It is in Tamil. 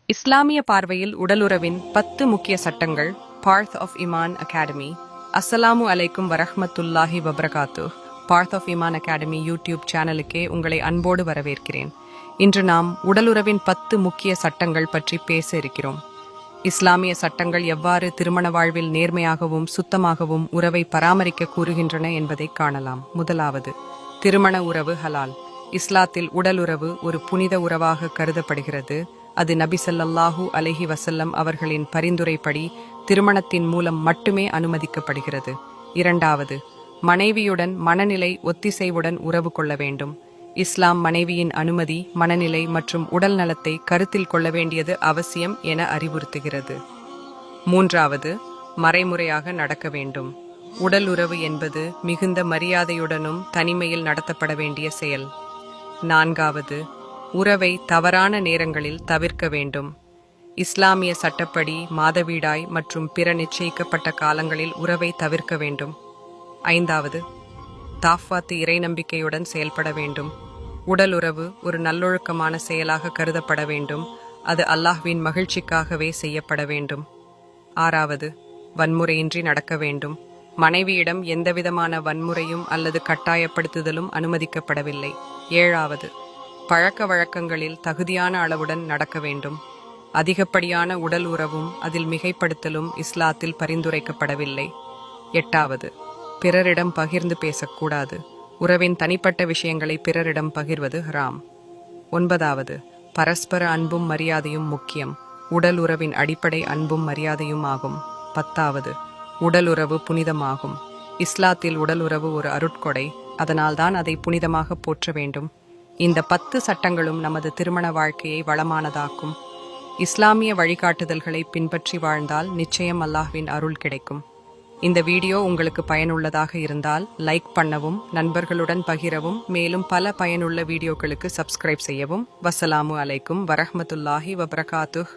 இஸ்லாமிய பார்வையில் உடலுறவின் 10 முக்கிய சட்டங்கள். பார்த் ஆஃப் இமான் அகாடமி. அஸ்ஸலாமு அலைக்கும் வரஹ்மத்துல்லாஹி வபரகாத்துஹ். பார்த் ஆஃப் இமான் அகாடமி யூடியூப் சேனலுக்கே உங்களை அன்போடு வரவேற்கிறேன். இன்று நாம் உடலுறவின் 10 முக்கிய சட்டங்கள் பற்றி பேச இருக்கிறோம். இஸ்லாமிய சட்டங்கள் எவ்வாறு திருமண வாழ்வில் நேர்மையாகவும் சுத்தமாகவும் உறவை பராமரிக்க கூறுகின்றன என்பதை காணலாம். முதலாவது, திருமண உறவு ஹலால். இஸ்லாத்தில் உடலுறவு ஒரு புனித உறவாக கருதப்படுகிறது. அது நபி ஸல்லல்லாஹு அலைஹி வஸல்லம் அவர்களின் பரிந்துரைப்படி திருமணத்தின் மூலம் மட்டுமே அனுமதிக்கப்படுகிறது. இரண்டாவது, மனைவியுடன் மனநிலை ஒத்திசைவுடன் உறவு கொள்ள வேண்டும். இஸ்லாம் மனைவியின் அனுமதி, மனநிலை மற்றும் உடல் நலத்தை கருத்தில் கொள்ள வேண்டியது அவசியம் என அறிவுறுத்துகிறது. மூன்றாவது, மறைமுறையாக நடக்க வேண்டும். உடல் உறவு என்பது மிகுந்த மரியாதையுடனும் தனிமையில் நடத்தப்பட வேண்டிய செயல். நான்காவது, உறவை தவறான நேரங்களில் தவிர்க்க வேண்டும். இஸ்லாமிய சட்டப்படி மாதவிடாய் மற்றும் பிற நிச்சயிக்கப்பட்ட காலங்களில் உறவை தவிர்க்க வேண்டும். ஐந்தாவது, தாஃவாத்து இறை நம்பிக்கையுடன் செயல்பட வேண்டும். உடல் உறவு ஒரு நல்லொழுக்கமான செயலாக கருதப்பட வேண்டும். அது அல்லாஹ்வின் மகிழ்ச்சிக்காகவே செய்யப்பட வேண்டும். ஆறாவது, வன்முறையின்றி நடக்க வேண்டும். மனைவியிடம் எந்தவிதமான வன்முறையும் அல்லது கட்டாயப்படுத்துதலும் அனுமதிக்கப்படவில்லை. ஏழாவது, பழக்க வழக்கங்களில் தகுதியான அளவுடன் நடக்க வேண்டும். அதிகப்படியான உடல் உறவும் அதில் மிகைப்படுத்தலும் இஸ்லாத்தில் பரிந்துரைக்கப்படவில்லை. எட்டாவது, பிறரிடம் பகிர்ந்து பேசக்கூடாது. உறவின் தனிப்பட்ட விஷயங்களை பிறரிடம் பகிர்வது ஹராம். ஒன்பதாவது, பரஸ்பர அன்பும் மரியாதையும் முக்கியம். உடல் உறவின் அடிப்படை அன்பும் மரியாதையும் ஆகும். பத்தாவது, உடல் உறவு புனிதமாகும். இஸ்லாத்தில் உடல் உறவு ஒரு அருட்கொடை, அதனால்தான் அதை புனிதமாக போற்ற வேண்டும். இந்த 10 சட்டங்களும் நமது திருமண வாழ்க்கையை வளமானதாக்கும். இஸ்லாமிய வழிகாட்டுதல்களை பின்பற்றி வாழ்ந்தால் நிச்சயம் அல்லாஹ்வின் அருள் கிடைக்கும். இந்த வீடியோ உங்களுக்கு பயனுள்ளதாக இருந்தால் லைக் பண்ணவும், நண்பர்களுடன் பகிரவும், மேலும் பல பயனுள்ள வீடியோக்களுக்கு சப்ஸ்கிரைப் செய்யவும். வஸ்ஸலாமு அலைக்கும் வரஹ்மத்துல்லாஹி வபரகாத்துஹ்.